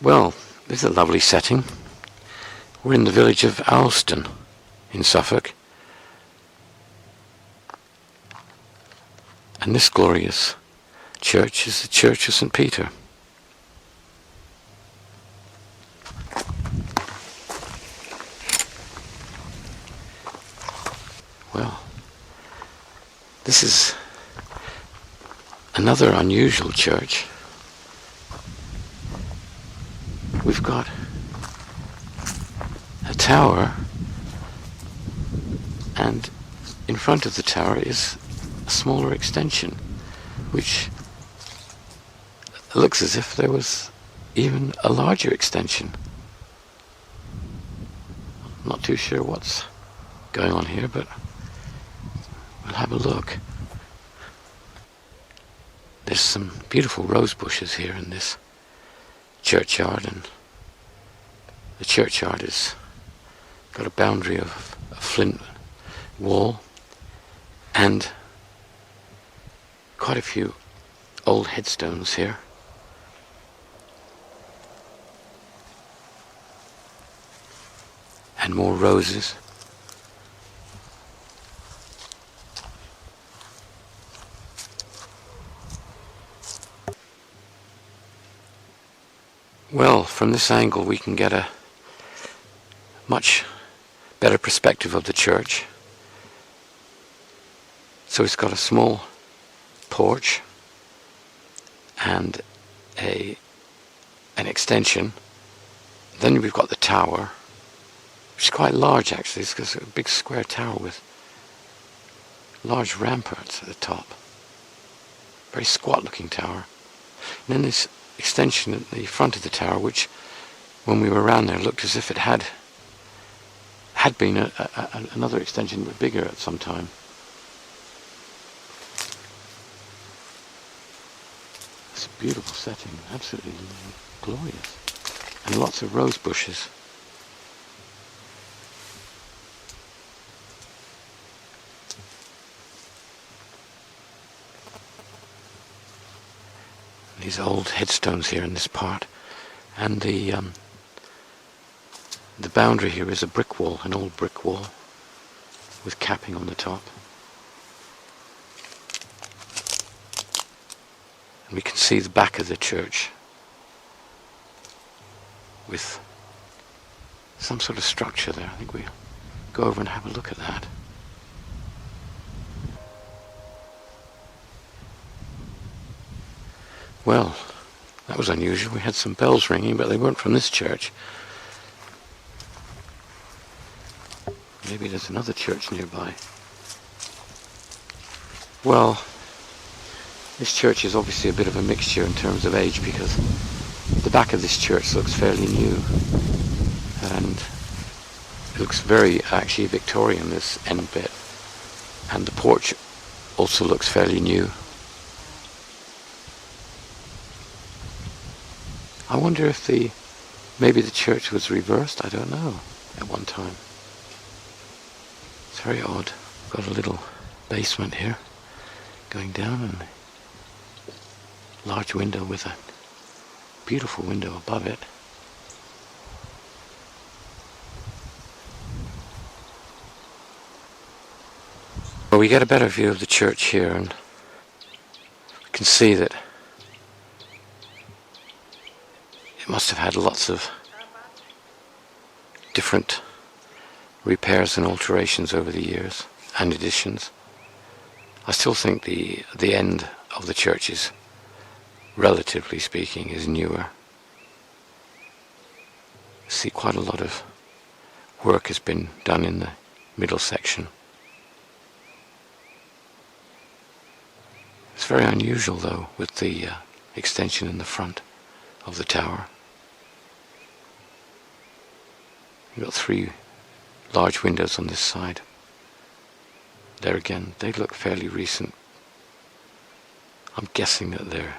Well, this is a lovely setting. We're in the village of Ousden in Suffolk. And this glorious church is the Church of St. Peter. Well, this is another unusual church. We've got a tower, and in front of the tower is a smaller extension, which looks as if there was even a larger extension. I'm not too sure what's going on here, but we'll have a look. There's some beautiful rose bushes here in this churchyard, and the churchyard has got a boundary of a flint wall and quite a few old headstones here. And more roses. Well, from this angle we can get a much better perspective of the church. So it's got a small porch and an extension. Then we've got the tower, which is quite large actually. It's a big square tower with large ramparts at the top. Very squat looking tower. And then this extension at the front of the tower, which when we were around there looked as if it had been another extension but bigger at some time. It's a beautiful setting, absolutely glorious, and lots of rose bushes. These old headstones here in this part, and the boundary here is a brick wall, an old brick wall with capping on the top. And we can see the back of the church with some sort of structure there. I think we'll go over and have a look at that. Well, that was unusual. We had some bells ringing, but they weren't from this church. Maybe there's another church nearby. Well, this church is obviously a bit of a mixture in terms of age, because the back of this church looks fairly new, and it looks very actually Victorian, this end bit, and the porch also looks fairly new. I wonder if maybe the church was reversed, I don't know, at one time. It's very odd. Got a little basement here going down, and a large window with a beautiful window above it. Well, we get a better view of the church here, and we can see that it must have had lots of different repairs and alterations over the years, and additions. I still think the end of the church is, relatively speaking, is newer. See, quite a lot of work has been done in the middle section. It's very unusual though, with the extension in the front of the tower. You've got 3 large windows on this side. There again, they look fairly recent. I'm guessing that they're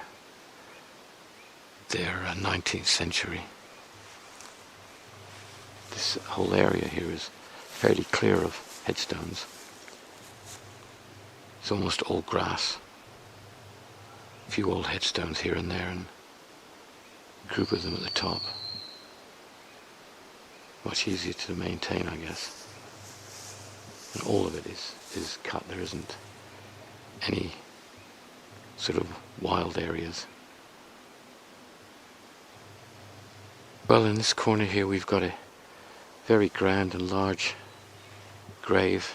19th century. This whole area here is fairly clear of headstones. It's almost all grass. A few old headstones here and there, and group of them at the top. Much easier to maintain, I guess. And all of it is cut. There isn't any sort of wild areas. Well, in this corner here we've got a very grand and large grave,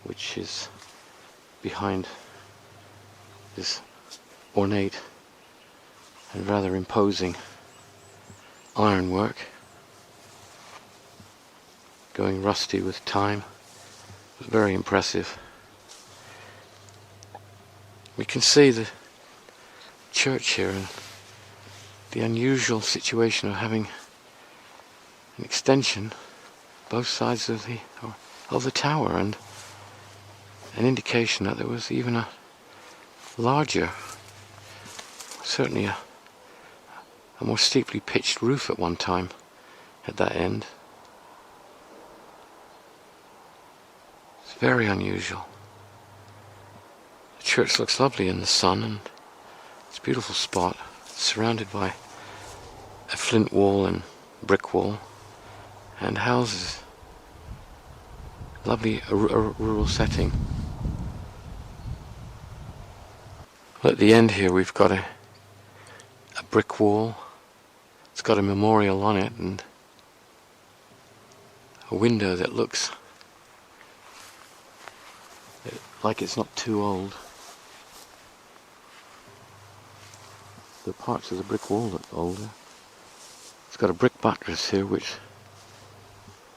which is behind this ornate and rather imposing ironwork, going rusty with time. It was very impressive. We can see the church here and the unusual situation of having an extension both sides of the tower, and an indication that there was even a larger, certainly a more steeply pitched roof at one time at that end. It's very unusual. The church looks lovely in the sun, and it's a beautiful spot, surrounded by a flint wall and brick wall and houses. Lovely a rural setting. Well, at the end here we've got a brick wall. It's got a memorial on it and a window that looks like it's not too old. The parts of the brick wall look older. It's got a brick buttress here which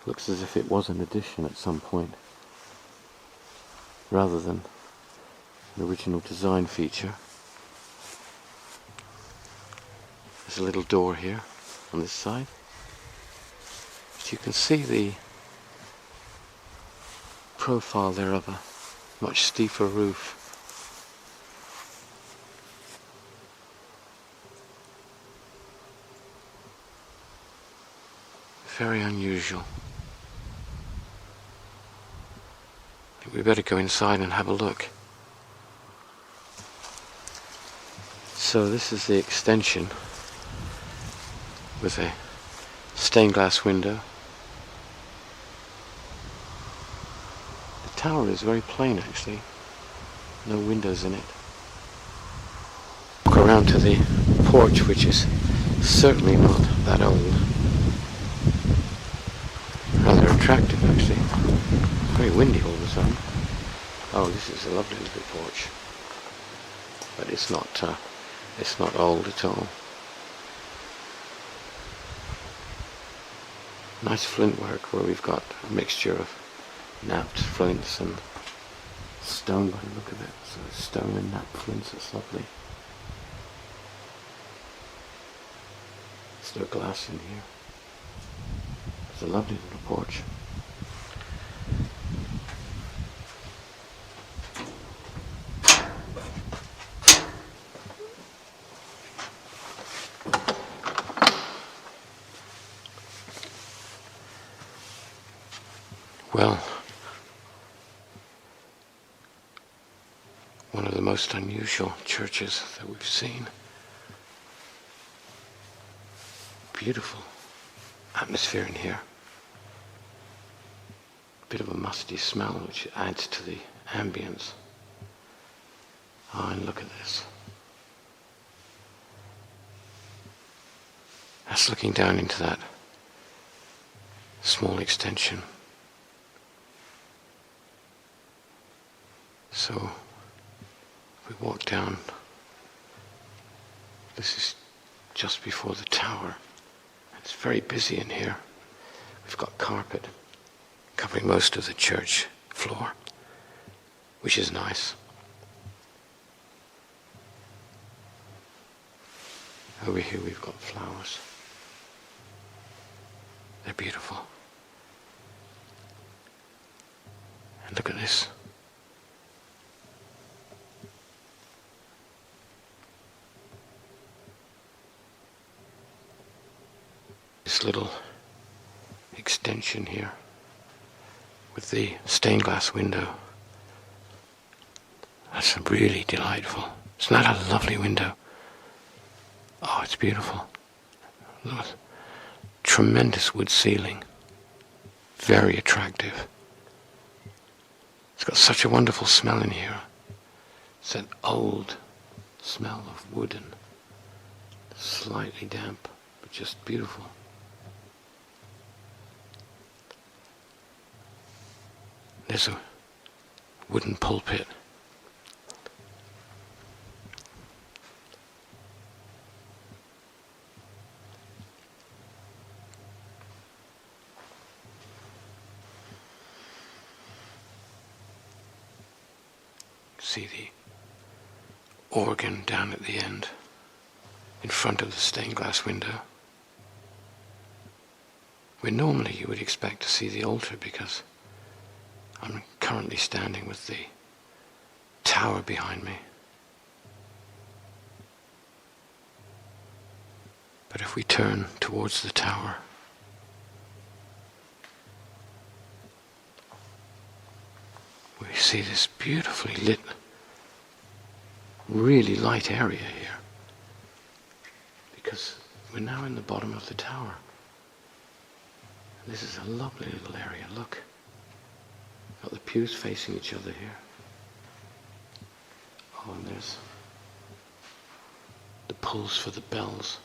looks as if it was an addition at some point, rather than an original design feature. There's a little door here on this side, but you can see the profile there of a much steeper roof. Very unusual. I think we better go inside and have a look. So this is the extension with a stained glass window. The tower is very plain actually, no windows in it. Look around to the porch, which is certainly not that old. Rather attractive actually. Very windy all of a sudden. Oh, this is a lovely little porch, but it's not old at all. Nice flint work where we've got a mixture of knapped flints and stone by the look of it. So stone and knapped flints, it's lovely. There's no glass in here. It's a lovely little porch. Well, one of the most unusual churches that we've seen. Beautiful atmosphere in here. A bit of a musty smell which adds to the ambience. Oh, and look at this. That's looking down into that small extension. So we walk down. This is just before the tower. It's very busy in here. We've got carpet covering most of the church floor, which is nice. Over here we've got flowers. They're beautiful. And look at this. This little extension here with the stained glass window. That's really delightful. Isn't that a lovely window? Oh, it's beautiful. Look, tremendous wood ceiling. Very attractive. It's got such a wonderful smell in here. It's that old smell of wood and slightly damp, but just beautiful. There's a wooden pulpit. See the organ down at the end, in front of the stained glass window, where normally you would expect to see the altar, because I'm currently standing with the tower behind me. But if we turn towards the tower, we see this beautifully lit, really light area here, because we're now in the bottom of the tower. And this is a lovely little area. Look, got the pews facing each other here. Oh, and there's the pulls for the bells.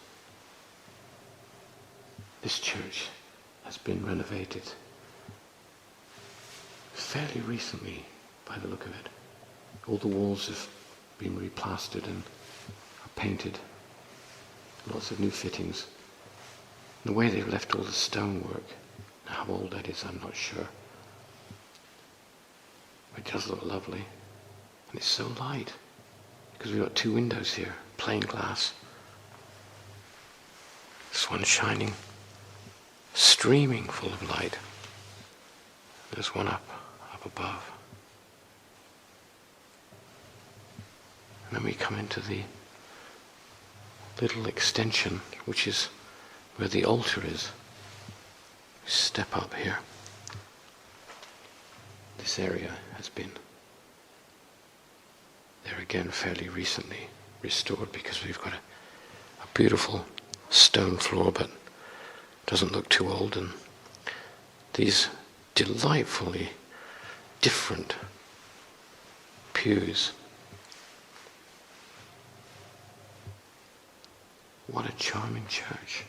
This church has been renovated fairly recently, by the look of it. All the walls have been replastered and are painted. Lots of new fittings. And the way they've left all the stonework, how old that is, I'm not sure. It does look lovely. And it's so light, because we've got two windows here, plain glass. This one's shining, streaming full of light. There's one up above. And then we come into the little extension, which is where the altar is. We step up here. This area has been there again fairly recently restored, because we've got a beautiful stone floor, but doesn't look too old, and these delightfully different pews. What a charming church.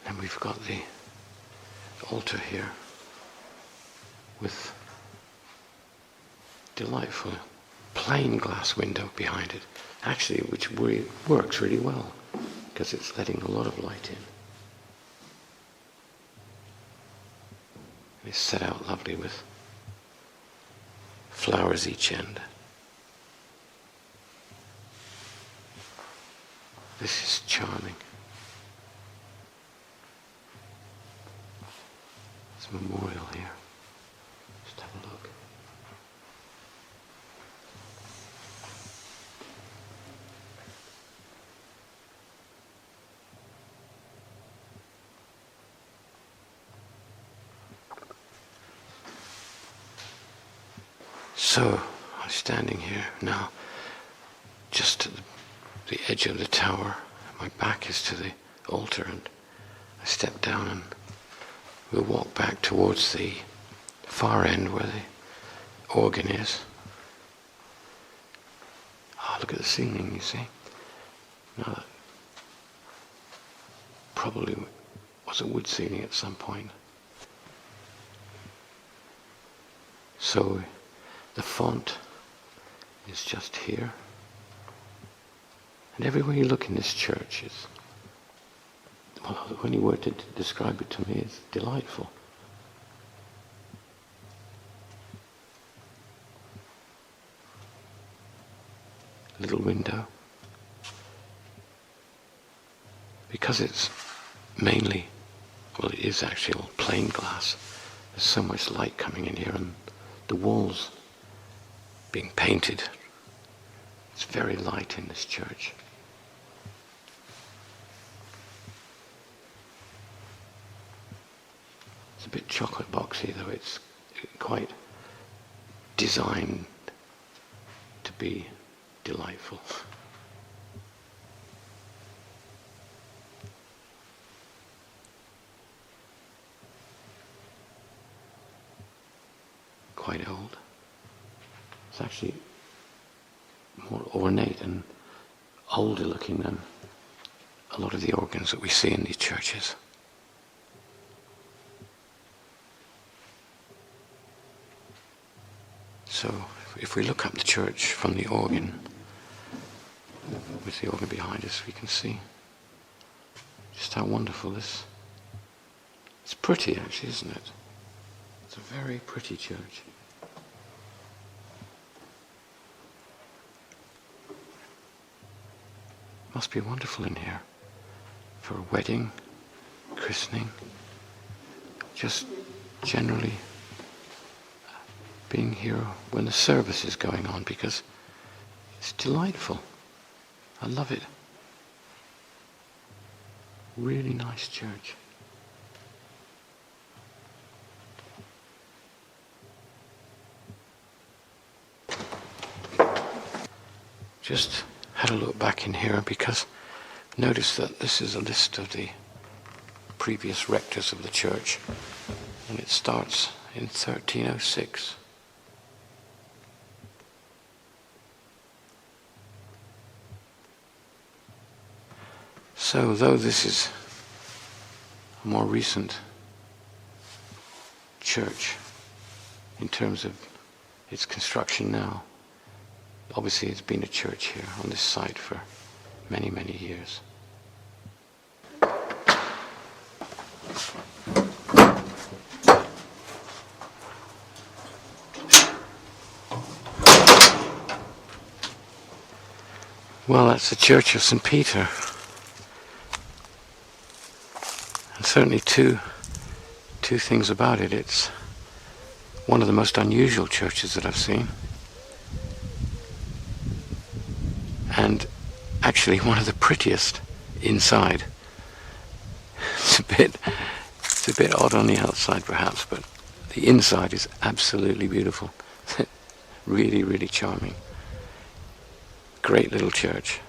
And we've got the altar here with delightful plain glass window behind it, actually, which works really well because it's letting a lot of light in. And it's set out lovely with flowers each end. This is charming. There's a memorial here. Just have a look. So, I'm standing here now, just at the edge of the tower. My back is to the altar, and I step down and we'll walk back towards the far end where the organ is. Oh, look at the ceiling, you see. Now, that probably was a wood ceiling at some point. So the font is just here. And everywhere you look in this church is, well, the only word to describe it to me is delightful. Little window. Because it's mainly, well, it is actually all plain glass, there's so much light coming in here, and the walls being painted. It's very light in this church. It's a bit chocolate boxy, though it's quite designed to be delightful. Quite old. It's actually more ornate and older looking than a lot of the organs that we see in these churches. So if we look up the church from the organ, with the organ behind us, we can see just how wonderful this. It's pretty actually, isn't it? It's a very pretty church. Must be wonderful in here for a wedding, christening, just generally being here when the service is going on, because it's delightful. I love it. Really nice church. Just had a look back in here because notice that this is a list of the previous rectors of the church, and it starts in 1306. So though this is a more recent church in terms of its construction now, obviously it's been a church here on this site for many, many years. Well, that's the Church of St. Peter. And certainly two things about it. It's one of the most unusual churches that I've seen. And actually one of the prettiest inside. It's a bit odd on the outside perhaps, but the inside is absolutely beautiful. Really, really charming. Great little church.